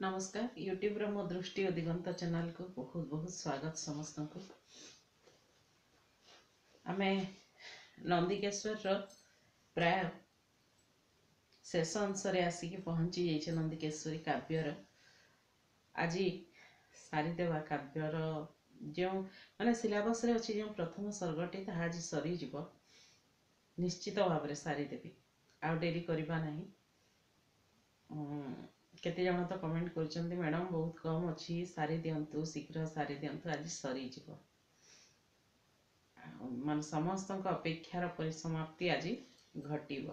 नमस्कार यूट्यूब रो मो दृष्टि और दिगंत चैनल को बहुत बहुत स्वागत समस्त को। आमे नंदिकेश्वर रो प्राय शेष अंश आसिक पहुंची जाइए। नंदिकेश्वरी काव्यर आज सारी देवा काव्यर जो माने सिलेबस रे अछि जो प्रथम सर्गटी ता आज सरी जीव निश्चित भाव में सारीदेवी आ डेरी करबा नहीं। केते जन तो कमेंट कर मैडम बहुत कम अच्छी सारी दिंतु शीघ्र सारी दिंतु आज सरी जीव मान समस्त अपेक्षार परिसमाप्ति आज घटिब।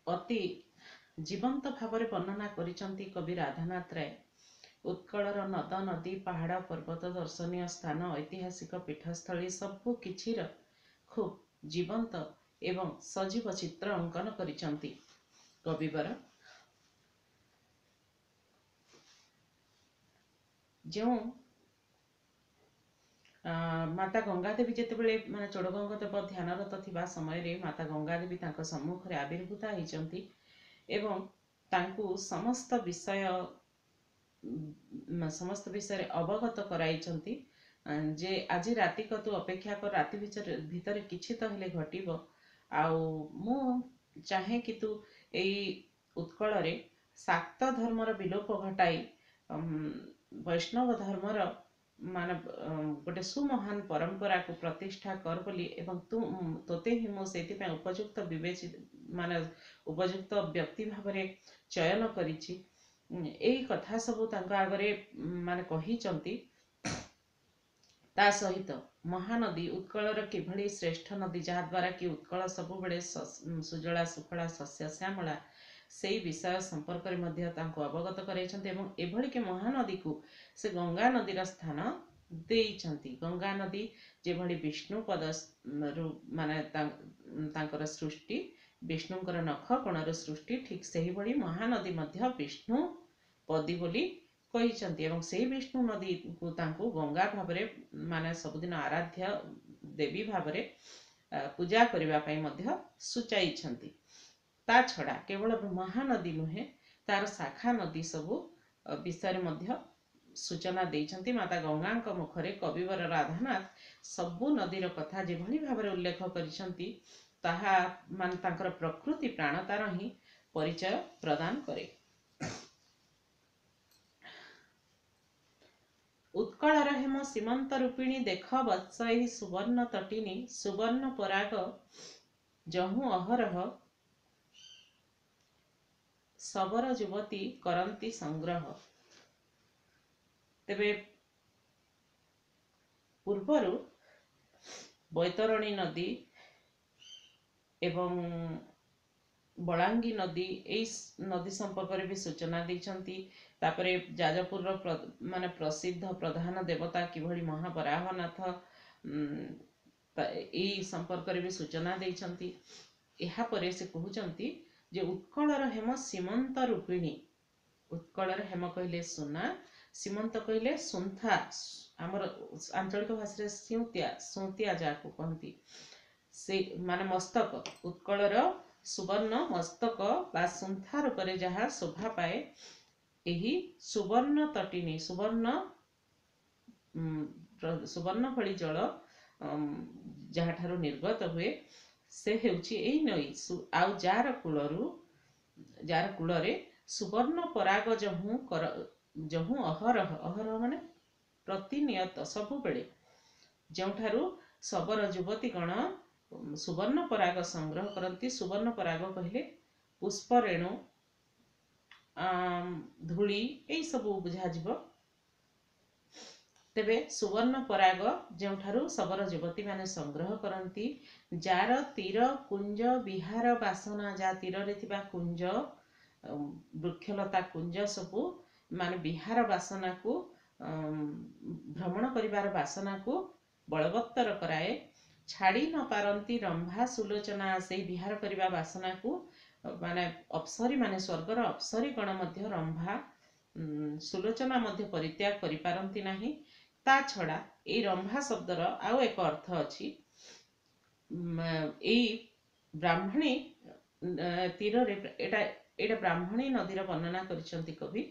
अति जीवंत भाव में वर्णना करिसंती कवि राधानाथ राय। उत्कलर नद नदी पहाड़ पर्वत दर्शनीय स्थान ऐतिहासिक पीठस्थली सबु किछिर खूब जीवंत एवं सजीव चित्र अंकन करिसंती। कविवर जो माता गंगा देवी जितेबले माने चोड़गंगा देव ध्यानरत थिबा समय रे माता गंगा देवी तांको सम्मुख रे आविर्भूत होइचंती एवं तांको समस्त विषय अवगत कराइचंती जे आज राति को तू अपेक्षा कर राति भितर किछि तो हेले घटिबो। आउ मु चाहे कि तू एई उत्कल रे शाक्त धर्मर विलोप घटाई वैष्णव धर्मर मान गोटे सुमहान परंपरा को प्रतिष्ठा कर बोली एवं तोते ही मो सेति पे उपयुक्त विवेचित माने उपयुक्त व्यक्ति भाव में चयन करिछि। एई कथा सब तांका आगरे माने कहि चंती। ता सहित महानदी उत्कलर किभली श्रेष्ठ नदी जहा द्वारा कि उत्कल सब बेले सुजला सुफला शस्य श्यामला से विषय संपर्क रे मध्य तांको अवगत कराइछन्ते एवं एभली के महानदी को से गंगा नदीर स्थान देइछन्ती। गंगा नदी जेभली विष्णु पद माने तांकर सृष्टि विष्णुंकर नख कोणर सृष्टि ठीक सही भली महानदी मध्य विष्णु पदी बोली कहिछन्ती एवं से विष्णु नदी को तांको गंगा भाव में माने सबुदिन आराध्य देवी भाव में पूजा करबा पई मध्य सुचाइछन्ती। ता छड़ा केवल महानदी नुहे तार शाखा नदी सबु विषय मध्य सूचना देइछन्ती। माता गंगा मुखरे कविवर राधानाथ सबु नदीर कथा जेभली भाव में उल्लेख करिसन्ती ताहा मान तांकर प्रकृति प्राणतार ही परिचय प्रदान करे। उत्कलर हेम सीमंत रूपिणी देख वत्सई सुवर्ण तटिनी सुवर्ण पराग जहु अहरह सबर युवती करंती संग्रह। तेबे पूर्वरु बैतरणी नदी एवं बलांगी नदी ए नदी संपर्क में भी सूचना देइछन्ती। तापरे जाजपुर माने प्रसिद्ध प्रधान देवता किभली महावराहनाथ ए संपर्क में भी सूचना देइछन्ती। एहा परे से कहउचन्ती जे उत्कलर हेम सीमंत रूपिणी। उत्कलर हेम कहले सुना सीमंत कहले सुंथा आमर आंचलिक भाषा सुतिया जाको कहती से माने मस्तक। उत्कलर सुवर्ण मस्तक बा सुंथा रूप में जहाँ शोभा पाए एही सुवर्ण तटिनी सुवर्ण भली जल जहाँ ठारू निर्गत हुए से हेउची एई नई आउ जार कूलरे सुवर्ण पराग जहु अहरह अहरह माने प्रतिनियत सबु बेले जोठारू सबर युवती गण सुवर्ण पराग संग्रह करती। सुवर्ण पराग कहले पुष्प रेणु धूली यही सब बुझाଯିव। तेबे सुवर्ण पराग जोठारू सबर युवती माने संग्रह करती जार तीर कुंज विहार बासना जा तीर रे थिबा कुंज वृक्षलता कुंज सबु माने विहार बासना को भ्रमण करिवार बासना को बलवत्तर कराए। छाड़ी न पारंती रंभा सुलोचना से विहार करिवा बासना को माने अप्सरी माने स्वर्गर अप्सरी गण मध्य रंभा सुलोचना मध्य परित्याग करि पारंती नाही। ता छड़ा ए रंभा शब्दर आउ एक अर्थ अछि। ब्राह्मणी तीर रे एटा एटा ब्राह्मणी नदीर वर्णना करिसंती कवि।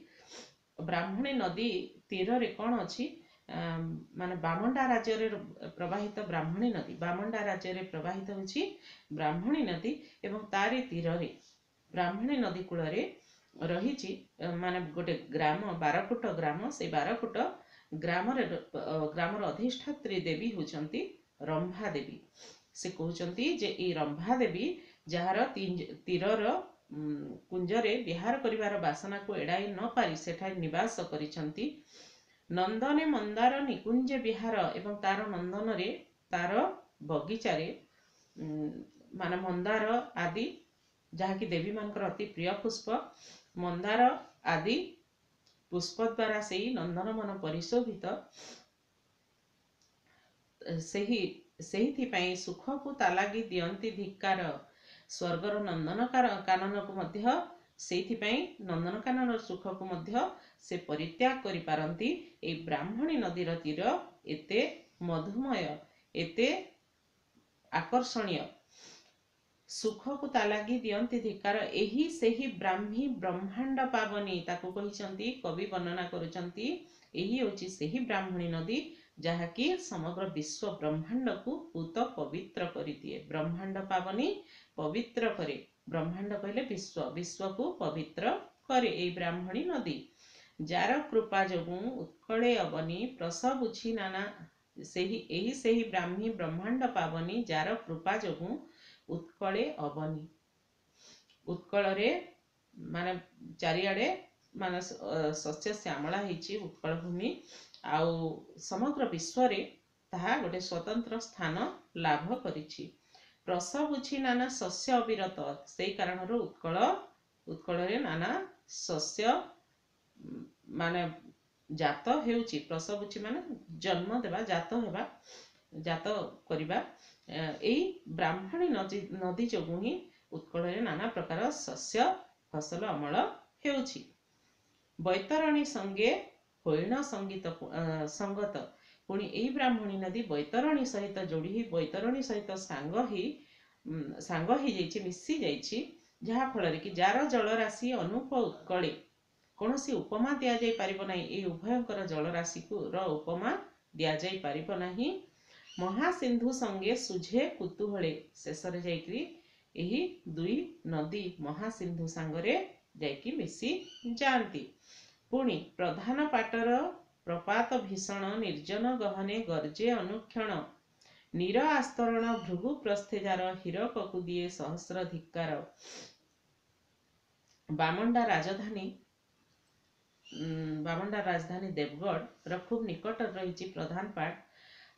ब्राह्मणी नदी तीर रे कौन अच्छी माने बामंडा राज्य रे प्रवाहित ब्राह्मणी नदी, बामंडा राज्य रे प्रवाहित होची ब्राह्मणी नदी एवं तारी तीर रे ब्राह्मणी नदी कूल रे रही माने गोटे ग्राम बारकुट ग्राम, से बारकुट ग्राम ग्रामर अधिष्ठात्री देवी होचंती रंभा देवी। से कहउचंती जे ई रंभा देवी जार तीरर कुंजरे विहार करिवार बासना को एड़ाई न पारि सेठारे निवास करिसंती। नंदने मंदार निकुंज विहार एवं तार नंदन रे तार बगीचारे मान मंदार आदि जहाँकि देवी मानकर अति प्रिय पुष्प मंदार आदि पुष्प द्वारा से नंदनवन परिशोभित सेही सुख को तालागी दियंती धिक्कार स्वर्गर नंदन कानन को मध्य सेहिथिपाई नंदन कानन सुख को मध्य से परित्याग करि पारंती। ए ब्राह्मणी नदीर तीर एते मधुमय एते आकर्षणीय सुख को तालागी दियंती धिकार एही सेही ब्राह्मी ब्रह्मांड पावनी ताको कहिसंती कवि वर्णना करुचंती। एही होची सेही ब्राह्मणी नदी जहाँकि समग्र विश्व ब्रह्मांड को पूत पवित्र करि दिए। ब्रह्मांड पावनी पवित्र करे, ब्रह्मांड कहले विश्व, विश्व को पवित्र करे ए ब्राह्मणी नदी। जार कृपा जोगु उत्कले अवनी प्रसव उछि नाना सेही ब्राह्मी ब्रह्मांड पावनी जार कृपा जोगु उत्कले अवनी। उत्कल रे माने चारिआडे माने सस्य श्यामला हेछि उत्कल भूमि आउ समग्र विश्व रे ताहा गोटे स्वतंत्र स्थान लाभ करिछि। प्रसव उछि नाना सस्य अविरत से कारण उत्कल रे नाना सस्य माने जात हेउछि। प्रसव उछि माने जन्म देवा, जात हेबा, जात करिबा। एई ब्राह्मणी नदी जोगु ही उत्कल रे नाना प्रकार सस्य फसल अमल हेउछि। बैतरणी संगे होइण संगीत संगत पुणी एई ब्राह्मणी नदी बैतरणी सहित जोड़ी ही बैतरणी सहित सांग ही जाइछि, मिसी जाइछि, जहा फल रे कि जार जल राशि अनुप उत्कले कौनसी उपमा दिया जाय परिबो नाही। ए उभयंकर जल राशि को र उपमा दिया जाय परिबो नाही। महासिंधु संगे सुझे कुतूहले शेष रे जाइकरी एही दुई नदी महासिंधु सांगरे जाइकी मिसी जानती। पुणी प्रधान पाटर प्रपात भीषण निर्जन गहने गर्जे अनुक्षण नीर आस्तरण भृगु प्रस्थेजार हीरककु दिए सहस्र धिक्कार। बामंडा राजधानी देवगढ़ खूब निकट रही प्रधान पाट।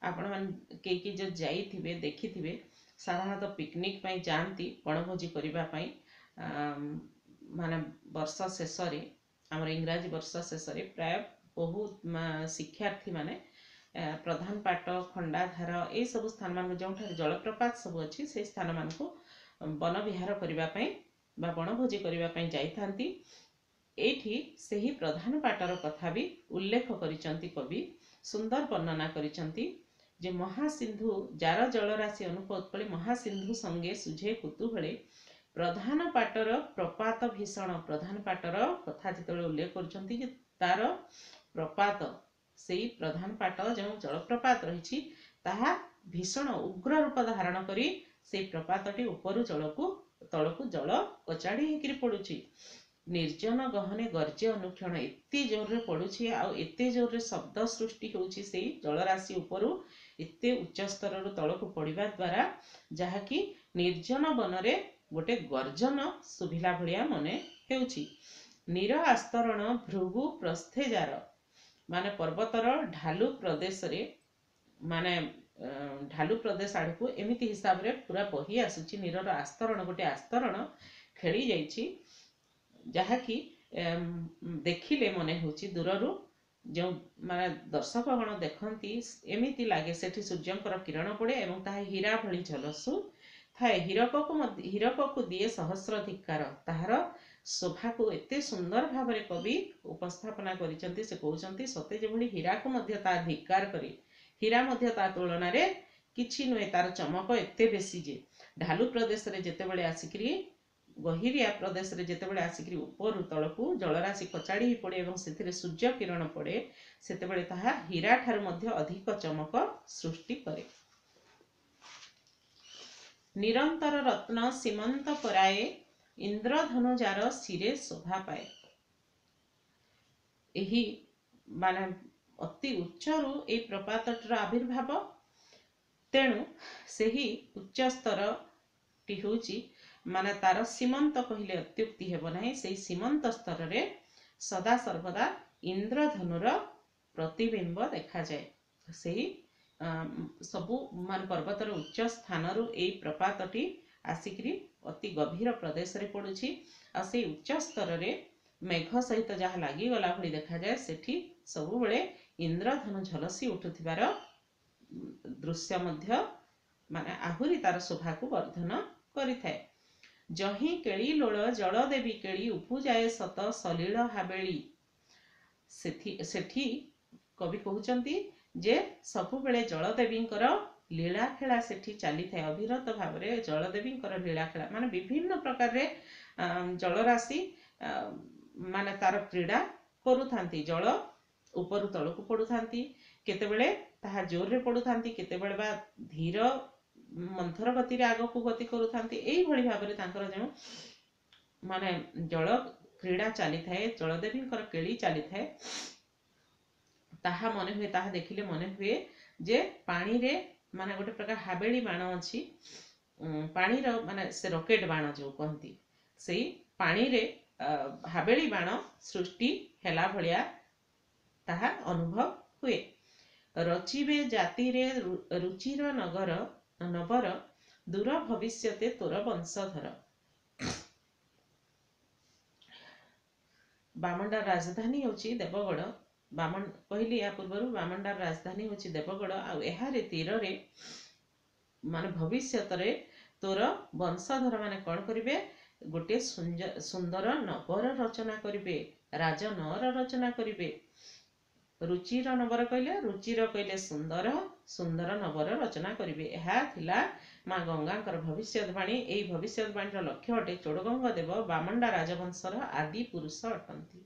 आपण मैंने कई जो जाइथिबे देखिथिबे साधारणतः पिकनिक पाई जाती बनभोजी करिबा पाई माने वर्ष शेष रे आमर इंग्राजी वर्ष शेष रे प्राय बहुत शिक्षार्थी माने प्रधान पाट खंडाधार ए सब स्थान मान जो जलप्रपात सब अच्छी से स्थान मान को वन विहार करिबा पाई बा बनभोजी करिबा पाई जाइथांती। एठी सेही प्रधान पाटर कथा भी उल्लेख करिसंती कवि, सुंदर वर्णना करिसंती जे महासिंधु जार जलराशि अनुप उत्कले महासिंधु संगे सुझे कुतूहले प्रधान पाटर प्रपात भीषण। प्रधान पाटर कथा जिते उल्लेख करुचंती जे तार प्रपात सेई प्रधान पाट जो जलप्रपात रही ताहा भीषण उग्र रूप धारण करी से प्रपातटी उपरु तलकू जल कचाड़ी होकर पड़ुछि। निर्जन गहने गर्जे अनुक्षण एते जोर पड़ुछि आउ एते जोर शब्द सृष्टि होउछि सेई जलराशि उपरु एते उच्च स्तर रु तलकू पड़िबा द्वारा जहाँकि निर्जन वनरे गोटे गर्जन सुभिला भलिया मने हेउछि। नीर आस्तरण भृगु प्रस्थेजार माने पर्वतर ढालू प्रदेश रे माने ढालू प्रदेश आड़ को एमिति हिसाब रे पूरा बही आसुछि। नीरर आस्तरण गोटे आस्तरण खेली जाइछि जहाँकि देखिले मने होछि दूररु जो माने दर्शक गण देखती एमिति लागे सेठी सूर्यंकर किरण पड़े एवं ताहा हीरा भली झलसु थाए। हीरक को दिए सहस्र धिक्कार ताहार शोभा को एते सुंदर भाव कवि उपस्थापना करिसंती। से कहउचंती सते जेभली हीरा को मध्य ता धिक्कार करी हीरा मध्य ता तुलना रे किछि नुहे, तार चमक एते बेसी जे ढालू प्रदेश रे जेतेबेले आसिकरी गहिरिया प्रदेश रे जेतेबेले आसिकरी उपरु तळकू जलराशि कचाड़ी पड़े एवं सेथिरे सूर्य किरण पड़े सेतेबेले ताहा हीरा ठारू मध्य अधिक चमक सृष्टि करे। निरंतर रत्न सीमंत पराए इंद्रधनुजार शिरे शोभा पाए। एही माने अति उच्चरू ए प्रपातटर आविर्भाव तेणु सेही उच्च स्तर टी होची माने तार सीमंत कहले अत्युक्ति हेब नाही। सेही सीमंत स्तर रे सदा सर्वदा इंद्रधनुर प्रतिबिंब देखा जाए। सेही सबु मान पर्वतर उच्च स्थान रु ए प्रपातटी आसिकरी अति गभीर प्रदेश रे पड़ुछि आ सेही उच्च स्तर रे मेघ सहित जहाँ लगी गला भली देखा जाए सेठी सबु बेले इंद्रधनु झलसी उठुथिबार दृश्य मध्य माने आहुरी तार शोभा को वर्धन करिथाए। जही केली लोल जल देवी केली उपु जाए सत सलील हाबेली। सेठी कवि कहउचंती जे सबु बेले जल देवींकर लीला खेला सेठी चली थाए। अविरत भाव रे जल देवींकर लीला खेला माने विभिन्न प्रकार रे जलराशि माने तार क्रीड़ा करूथांती। जल उपरु तळकू पडुथांती केतेबेले ताहा जोर रे पडुथांती केतेबेले बा धीर मंथर गति रे आगो को गति करूथांती। एई भली भाव रे तांकर जे माने जल क्रीड़ा चली थाए जलदेवींकर केली चली थाए ताहा मने हुए ताहा देखिले मने हुए जे पानी रे माने गोटे प्रकार हाबेली बाण अछि पानी रो माने से रॉकेट बाण जो कहंती सेई पानी रे हाबेली बाण सृष्टि हेला भलिया ताहा अनुभव हुए। रचिबे जाति रे रुचिर नगर नबर दूर भविष्यते तोर वंशधर। बामंडार राजधानी होची देवगढ़। बामन कहली या पूर्व बामंडार राजधानी होची देवगढ़ आ एहारे तीर रे माने भविष्यत रे तोर वंशधर माने कौन करिवे गोटे सुंदर नगर रचना करिवे राज नर रचना करिवे। रुचिर नबर कहले रुचिर कहले सुंदर सुंदर नबर रचना करिवे। एहा थिला माँ गंगांकर भविष्यवाणी। एई भविष्यवाणी लक्ष्य अटे चोड़गंग देव बामंडा राजवंशर आदि पुरुष अटंती।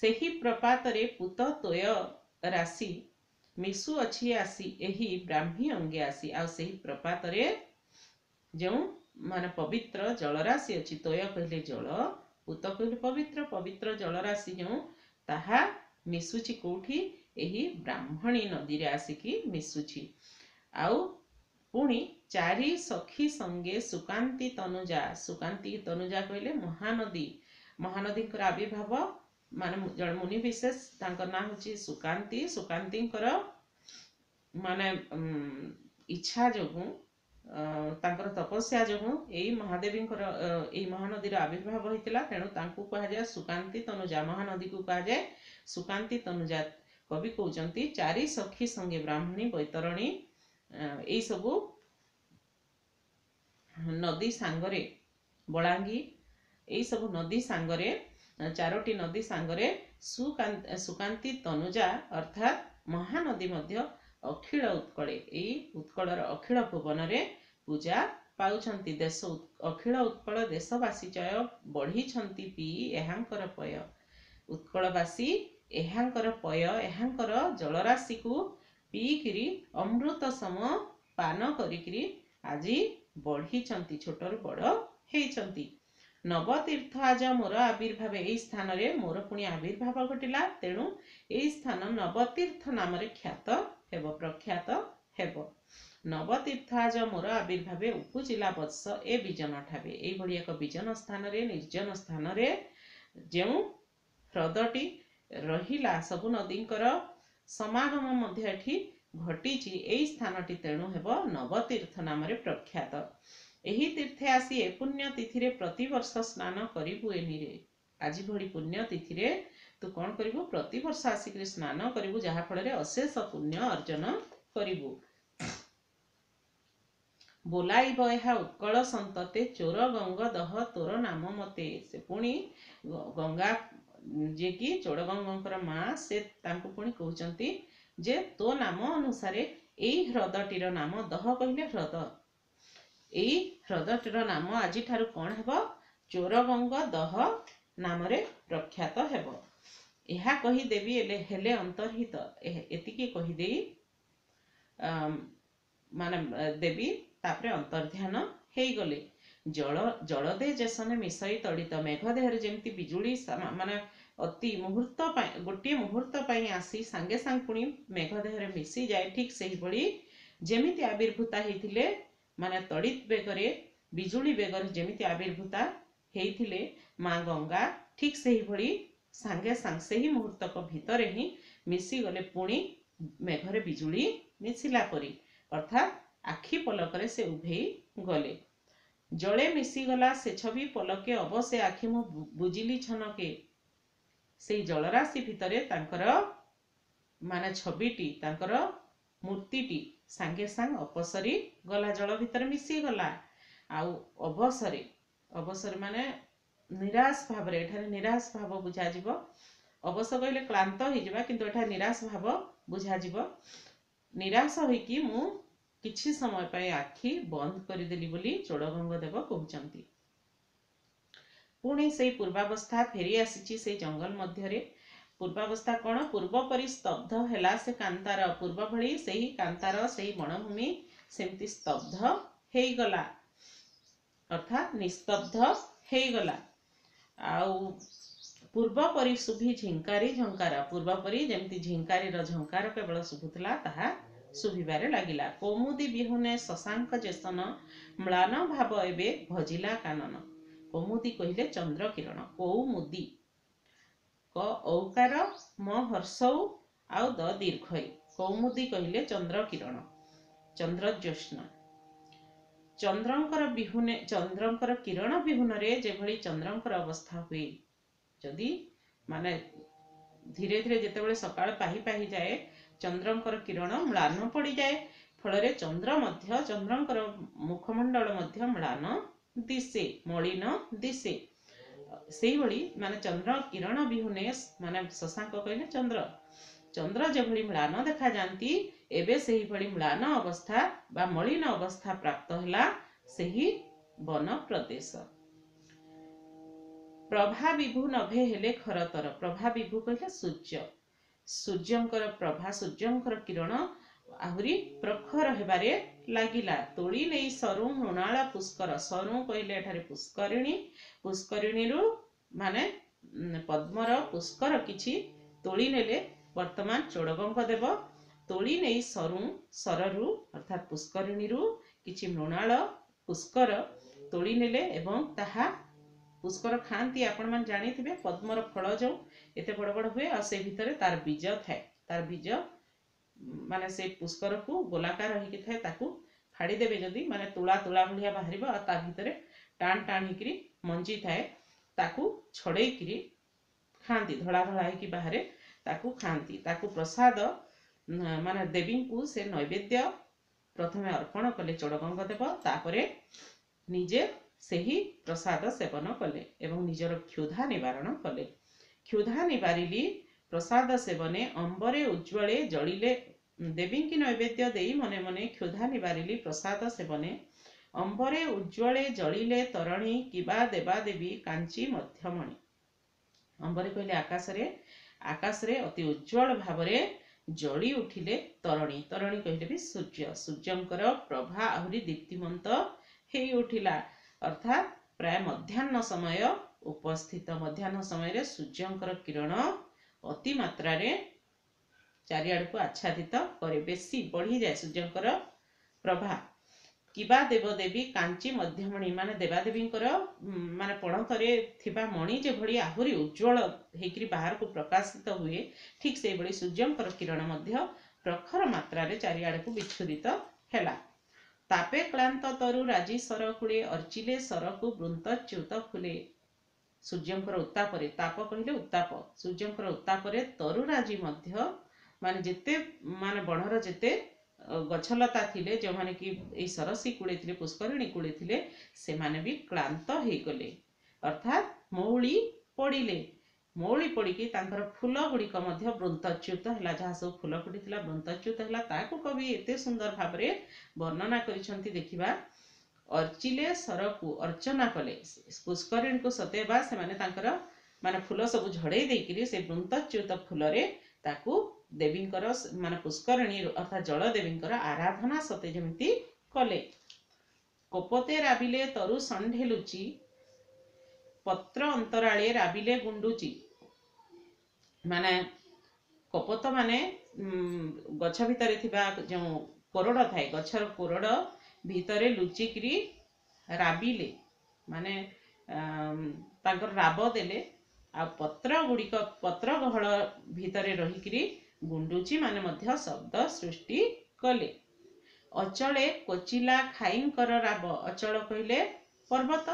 सेही प्रपात रे पुत तोय राशि मिसु अछि आसी एही ब्राह्मी अंगे आसी। आ सेही प्रपात रे जो माने पवित्र जलराशि अछि तोय कहले जल पुत कहले पवित्र पवित्र जलराशि जो ताहा मिसुची कोठी एही ब्राह्मणी नदी रे आसिकी मिसुची। आउ पुणी चारि सखी संगे सुकांती तनुजा कहले महानदी। महानदी आविर्भाव माने जन मुनि विशेष तांकर ना होची सुकांती। सुकांती माने इच्छा जोगु तांकर तपस्या जोगु एई महादेवींकर एई महानदीर आविर्भाव होइतिला तेणु तांकु कहा जाय सुकांती तनुजा। महानदी को कहा जाय सुकांती तनुजा। कवि कहउचंती चारि सखी संगे ब्राह्मणी बैतरणी एई सबु नदी सांगरे बलांगी एई सबु नदी सांगरे चारोटी नदी सांगरे सुकांती तनुजा अर्थात महानदी मध्य अखिल उत्कले एई उत्कलर अखिल भुवन रे पूजा पाउछंती। देश अखिल उत्कल देशवासी चय बढ़ी छंती पी एहांकर पय। उत्कलवासी एहांकर पय एहांकर जलराशि को पीकिरी अमृत सम पान करिकिरी आजी बढ़ी छंती छोटर बड़ हेइछंती। नवतीर्थ आज मोर आविर्भाव एई स्थान रे मोर पुणी आविर्भाव घटिला तेणु एई स्थान नवतीर्थ नाम रे ख्यात हेब प्रख्यात हेब। नवतीर्थ आज मोर आविर्भाव उपजिला वत्स ए विजन ठावे। एई भली एक विजन स्थान रे निर्जन स्थान रे जेउ ह्रदटी रहिला सबु नदींकर समागम मध्य एठी घटीची एई स्थानटी तेणु हेब नवतीर्थ नाम रे प्रख्यात। एही तीर्थे आसी ए पुण्य तिथि रे प्रतिवर्ष स्नान करिबु एनी रे। आज भली पुण्य तिथि रे तू कौन करिबु प्रतिवर्ष आसिक स्नान करिबु जहा फल रे अशेष पुण्य अर्जन करिबु। बोलाइब एहा उत्कल संतते चोर गंग दह तोर नाम मते। से पुणी गंगा जे कि चोड़गंगर माँ से तांको पुणी कहउचंती जे तो नाम अनुसारे एई ह्रदटीर नाम दह कहले ह्रद एई ह्रदटीर नाम आज ठारू कौन हेब चोरगंग दह नाम प्रख्यात हेब। यह कहीदेवी हेले अंतर्हित एतिकी कहीदेई माने देवी तापरे अंतर्ध्यान हेई गले। जल दे जेसने मिसई तड़ित मेघ देहरे जेमती बिजुली माने अति मुहूर्त गोटे मुहूर्त आसी सांगे सांग पुणी मेघ देहरे मिसी जाए ठीक सही भली जेमिति आविर्भूता हेतिले माने तड़ित बेगरे बिजुली बेगरे जेमिति आविर्भूता हेतिले माँ गंगा ठीक सही भली सांगे सांग सही मुहूर्तक भितरे ही मिसी गले पुणी मेघरे बिजुली मिसिला परी अर्थात आखि पलकरे से उभेई गले। जले मिसीगला से छवि पलके अवश्य आखि मु बुझिली छनके से जलराशि भितरे तांकर माने छविटी तांकर मूर्तिटी सांगे सांग अपसरी गला जल भितर मिसी गला आउ अवसरे अवसर माने निराश भाव एठारे निराश भाव बुझा जिवो। अवश्य कहले क्लांत हो जिबा किंतु एठा निराश भाव बुझा जिवो। निराश होइकी मु किछि समय पाए आखि बंद करदेली बोली चोड़गंग देव कहउचंती। पुणी से पूर्वावस्था फेरी आसीची से जंगल मध्यरे। पूर्वावस्था कौन पूर्व परि स्तब्ध हैला से कांतार पूर्व भली सेही कांतार सेही वनभूमि सेमती स्तब्ध हेई गला अर्थात निस्तब्ध हेई गला। आउ पूर्व परि सुभी झिंकारी झंकार पूर्व परि जेमती झिंकारी रो झंकार केवल शुभुतला ताहा शुभिबारे लागिला। कौमुदी बिहुने शशांक जेसन म्लान भाव एबे भजिला कानन। कौमुदी कहिले चंद्र किरण कौमुदी क औकार म हर्षौ आउ द दीर्घई कौमुदी कहिले चंद्र किरण चंद्र ज्योत्स्ना चंद्रंकर बिहुने चंद्रंकर किरण बिहुनरे जेभली चंद्रंकर अवस्था हुए जदि माने धीरे धीरे जेतेबेले सकाळ पाही पाही जाए चंद्रंकर किरण म्लान पड़ी जाए फल चंद्र मध्य चंद्रंकर मुखमंडल मध्य म्लान दिशे मलिन दिशे से भली माने चंद्र किरण बिहुने माने शशांक कहले चंद्र चंद्र जेभली म्लान देखा जाती एबे सेही भली म्लान अवस्था बा मलिन अवस्था प्राप्त होला सेही वन प्रदेश। प्रभा विभु नभे हेले खरतर प्रभा विभु कहले सूर्य सूर्यंकर प्रभा सूर्यंकर किरण आहुरी प्रखर हेबारे लागिला। तोली नहीं सरु मृणाल पुष्कर सरु कहले एठारे पुष्करिणी पुष्करिणी रु माने पद्मर पुष्कर किछि तोली नेले वर्तमान चोड़गंग देव तोली नहीं सरु सररु अर्थात पुष्करिणी रु किछि मृणाल पुष्कर तोली नेले एवं ताहा पुष्कर खाती आपण मान जानिथिबे पद्मर फल जो एते बड़ बड़ हुए और से भितरे तार बीज थाए तार बीज माने से पुष्कर को गोलाकार होइके थाए ताकू फाड़ी देबे जदी माने तुला तुला भलिया बाहरिबो और ता भितरे टाण टाण हिकरी मंजी थाए ताकू छड़ेई किरी खांती धड़ा धड़ा हिकी बाहरे ताकू खांती ताकू प्रसाद माने देवी को से नैवेद्य प्रथमे अर्पण कले चोड़गंग देव तापरे निजे सेही प्रसाद सेवन कले एवं निजर क्षुधा निवारण कले। क्षुधा निवारिली प्रसाद सेवने अंबरे उज्ज्वले जलिले देवी की नैवेद्य देई मने मने क्षुधा निवारिली प्रसाद सेवने अंबरे उज्ज्वले जलिले तरणी किबा देवा देवी कांची मध्यमणि अंबरे कहले आकाशरे अति उज्ज्वल भावरे जली उठिले तरणी तरणी कहले भी सूर्य सूर्यंकर प्रभा आहुरी दीप्तिमंत हेई उठिला अर्थात प्राय मध्याह्न समय उपस्थित मध्याह्न समय सूर्यंकर किरण अति मात्रा रे चारिआड़ को आच्छादित करे बेसी बढ़ी जाए सूर्यंकर प्रभा किबा देवदेवी कांची मध्यमणि माने देवादेवी माने पणतरे थिबा मणि जे भली आहुरी उज्ज्वल हेकरी बाहर को प्रकाशित हुए ठीक से भली सूर्यंकर किरण मध्य प्रखर मात्रा रे चारिआड़ को विच्छुदित हैला। तापे क्लांत तरु राजी सरकुले अर्चिले सरकु बृंतच्युत फुले सूर्यंकर उत्तापरे ताप कहले उत्ताप सूर्यंकर उत्तापरे तरु राजी मध्य माने जेते माने बणर जेते गछलता थिले जो माने कि ए सरसी कूड़े थिले पुष्करिणी कूड़े थिले से माने भी क्लांत हे गले अर्थात मौली पड़िले मौली पड़ी तांकर फूल गुड़िक वृंतच्युत है, जहाँ सब फूल फुटी वृंतच्युत है, ताकू कवि एते सुंदर भाव वर्णना करिसेंति। देखिबा, अर्चिले सरकू अर्चना कले, पुष्करिणी को सतेबा से माने फूल सब झड़े देकिरी से वृंतच्युत फूल रे ताकू देवींकर माने पुष्करिणी अर्थात जल देवींकर आराधना सते जमिति कले। कोपते राबिले तरु संढेलुची, पत्र अंतराले राबिले गुंडुची। माने कपत माने गछ भितरे थिबा जो कोरड थाए, गछर कोरड भितरे लुचिक्री राबिले माने तांकर राब देले, आ पत्र गुड़िक पत्र गहल भितरे रहिक्री गुंडुची माने मध्य शब्द सृष्टि कले। अचले कोचिला खाईंकर राब, अचल कहले पर्वत,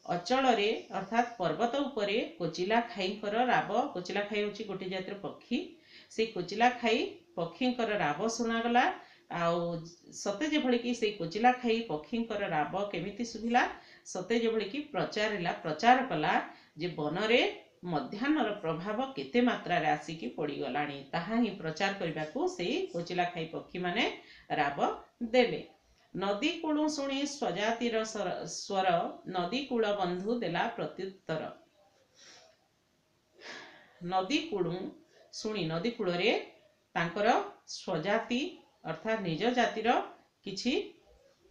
अचल रे अर्थात पर्वत उपरे कोचिला खाईंकर राब, कोचिला खाई होची गोटे जातिर पक्षी, से कोचिला खाई पक्षींकर राब सुनागला। आउ सते जेभଳି कि से कोचिला खाई पक्षींकर राब केमिति सुभिला, सते जेभଳି कि प्रचार कला जे बनरे मध्याह्नर प्रभाव केते मात्रा रे आसिकी पड़ी गलानी, ताहा ही प्रचार करबाकू से कोचिला खाई पक्षी माने राब देले। नदी कूलु शुणी स्वजातिर स्वर, नदी कूल बंधु देला प्रत्युत्तर। नदी कूलु शुणी, नदी कूल रे तांकर स्वजाति अर्थात निज जातिर किछि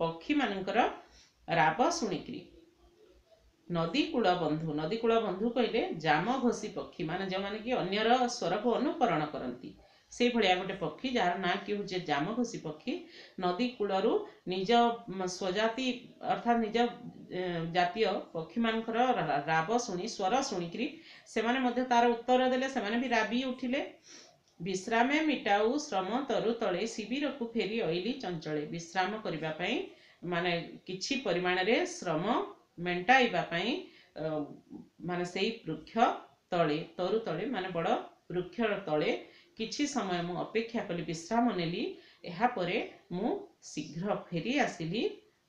पक्षी मानकर राब शुणिक्री। नदी कूल बंधु, नदी कूल बंधु कहले जाम घोषी पक्षी माने जो माने कि अन्यर स्वर को अनुकरण करती, से भलिया गोटे पक्षी जार ना कि होचे जाम घोषी पक्षी। नदी कूलरु निज स्वजाति अर्थात निज जातीय पक्षी मानकर राब शुणी स्वर शुणिक्री से माने मध्य तार उत्तर देले, से माने भी राबी उठिले। विश्रामे मिटाऊ श्रम तरु तले, शिविर को फेरी अइली चंचले। विश्राम करिबा पई माने किछि परिमाण रे श्रम मेंटाइबा पई माने सेई वृक्ष तले, तरु तले माने बड़ वृक्ष तले किछि समय मु अपेक्षा कली, विश्राम नेली। एहा परे मु शीघ्र फेरी आसिली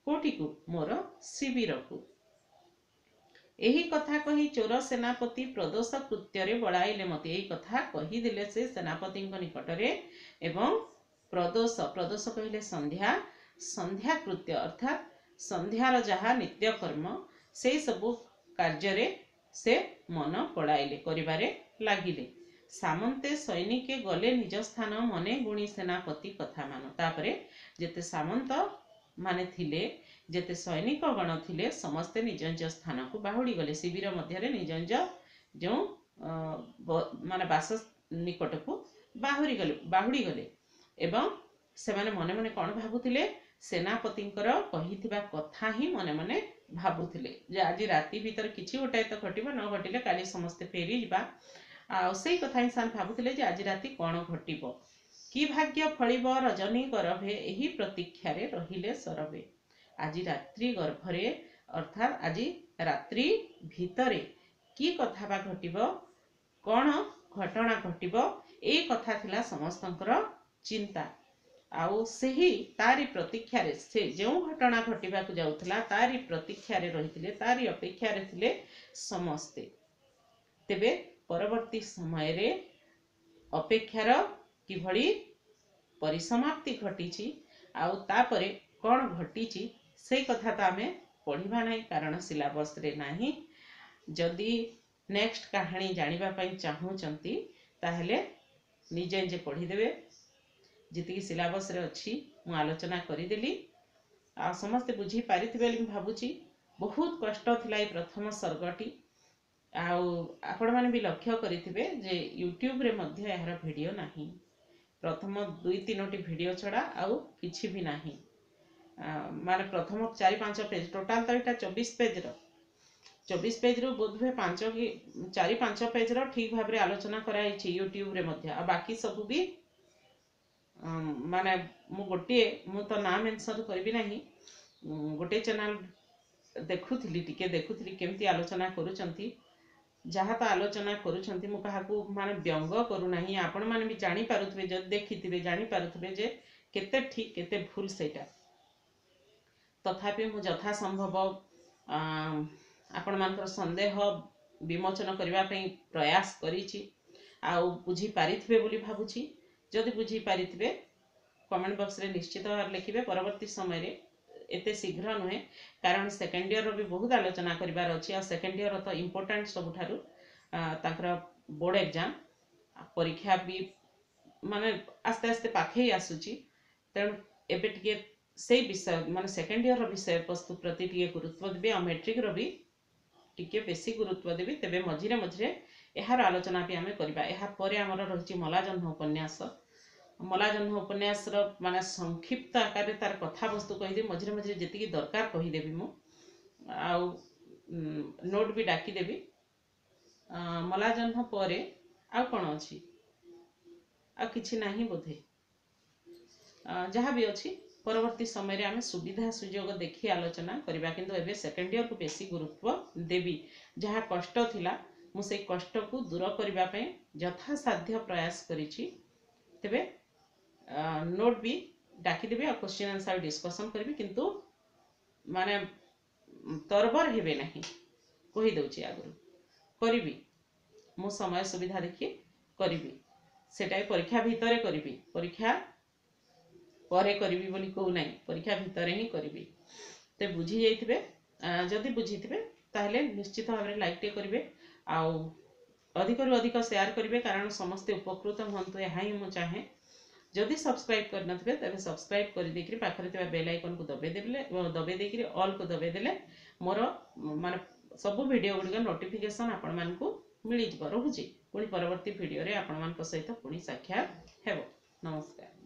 कोठी को, मोर शिविर को। एही कथा कही चोर सेनापति प्रदोष कृत्य बड़ाइले मते, एही कथा कही दिले से सेनापति निकटरे। एवं प्रदोष, प्रदोष कहले संध्या, संध्या कृत्य अर्थात संध्यार जहा नित्य कर्म से सबु कार्य से मन पड़ाइले करिबारे लागिले। सामंते सैनिके गले निज स्थान, मने गुणी सेनापति कथा मान। तापरे जेते सामंत माने थिले, जेते सैनिक गण थिले, समस्ते निज निज स्थान को बाहुड़ी गले। शिविर मध्य निज निज जो माने बास निकट को बाहुड़ी गले। एवं से माने मने मने कौन भाबुथिले, सेनापतिंकर कहिथिबा कथा ही मने मने भाबुथिले जे आज राति भीतर किछि गोटाए तो घटिबो, न घटिले काली समस्ते फेरी जिबा। आ सेई कथा ही सान भाबुथिले जे आज राति कोन घटिबो, कि भाग्य फलिबो रजनी गर्भे, एही प्रतीक्षा रे रहिले सरबे। आज रात्रि गर्भरे अर्थात आज रात्रि भीतरे कि कथा बा घटिबो, कोन घटना घटिबो, ए कथा थिला समस्तंकर चिंता। आउ सेही तारी प्रतीक्षा रे से जो घटना घटिबा को जाउथला तारी प्रतीक्षा रे रहिथिले, तारी अपेक्षा रे थिले समस्ते। तेबे परवर्ती समय रे अपेक्षार किभଳି परिसमाप्ति घटिछि आउ तापरे कोन घटिछि से कथा तो आमे पढ़िबा नाही, कारण सिलेबस रे नाही। जदि नेक्स्ट कहानी जानिबा पई चाहूचंती ताहेले निजे निजे पढ़ी देबे। जितकी सिलेबस रे अच्छी मु आलोचना करिदेली, आ समस्ते बुझी पारिथिबे ବୋଲି भाबुची। बहुत कष्ट थिला प्रथम सर्गटी। आपण माने भी लक्ष्य करिथिबे जे यूट्यूब रे मध्य यार वीडियो नाही, प्रथम 2-3टी वीडियो छड़ा आउ किछि भी नाही। माने प्रथम 4-5 पेज, टोटाल तो एटा 24 पेज रो, 24 पेज रो बोधवे 4-5 पेज रो ठीक भाव रे आलोचना कराइछि यूट्यूब रे मध्य। आ बाकी सब भी माने मु गोटे मु तो ना मेंशन करबी नाही, गोटे चैनल देखुथिली, टिके देखुथिली केमती आलोचना करूचंती। जहाँ तो आलोचना करूचंती मु काहाकू माने व्यंग करू नाही। आपण माने भी जानि पारुथबे, जद देखिथिबे जानि पारुथबे जे केते ठीक केते भूल सेटा। तथापि मु यथा संभव आपण मानकर संदेह विमोचन करने प्रयास करिछि आउ बुझी पारिथिबे बोली भाबुछि। जदि बुझी पारिथिबे कमेंट बॉक्स रे निश्चित भाव लिखिबे। परवर्ती समय रे एते शीघ्र नुहे कारण सेकेंड ईयर रो भी बहुत आलोचना करिवार अछि आ सेकेंड ईयर तो इम्पोर्टेंट सबुठारु ताकर बोर्ड एग्जाम परीक्षा भी माने आस्ते आस्ते पाखे आसुची। तेणु एबे टिके से विषय माने सेकेंड ईयर रो विषय वस्तु प्रति टिके गुरुत्व देबे आ मैट्रिक रो भी टिके बेसी गुरुत्व देबे। तेबे मझिरे मझिरे एहार आलोचना भी आमे करिबा। एहा परे हमर रहिछि मलाजन्ह उपन्यास। मलाजन्ह उपन्यास रो माने संक्षिप्त आकार तार कथा वस्तु कहि दे मझिरे मझिरे जेतिकी दरकार कहि देबी मु आउ नोट भी डाकी देबी। मलाजन्ह परे आ कोन अछि आ किछि नाही बोधे जहाँ भी अच्छी परवर्ती समय आम सुविधा सुजोग देखी आलोचना करवा। किंतु एबे सेकेंड ईयर को बेसी गुरुत्व देवी। जहाँ कष्ट थिला मु से कष्ट को दूर करने यथासाध्य प्रयास करिछि। तेबे नोट भी डाकीदेवी और क्वेश्चन आंसर डिस्कसन करी। किंतु माने तरबर हेबे नहीं कही दउछि आगु करी मु समय सुविधा देखी करी सेटा परीक्षा भितर करी परीक्षा परे करी बोली कहू नहीं परीक्षा भितर ही करी। ते बुझी जाइथिबे जदि बुझीथिबे ताहले निश्चित भाव में लाइक टे करिवे आउ अधिक रु अधिक शेयर करिवे कारण समस्त उपकृत हंतु यहाँ ही मु चाहे। जदि सब्सक्राइब कर नथिबे तबे सब्सक्राइब कर देकरी पाखरे थिबा बेल आइकन को दबे देकरी ऑल को दबे देले मोर माने सब वीडियो गुडी नोटिफिकेशन आपण मानकू मिली जब। रहुची पुणी परवर्ती वीडियो रे आपण मान सहित पुणी साक्षात हेबो। नमस्कार।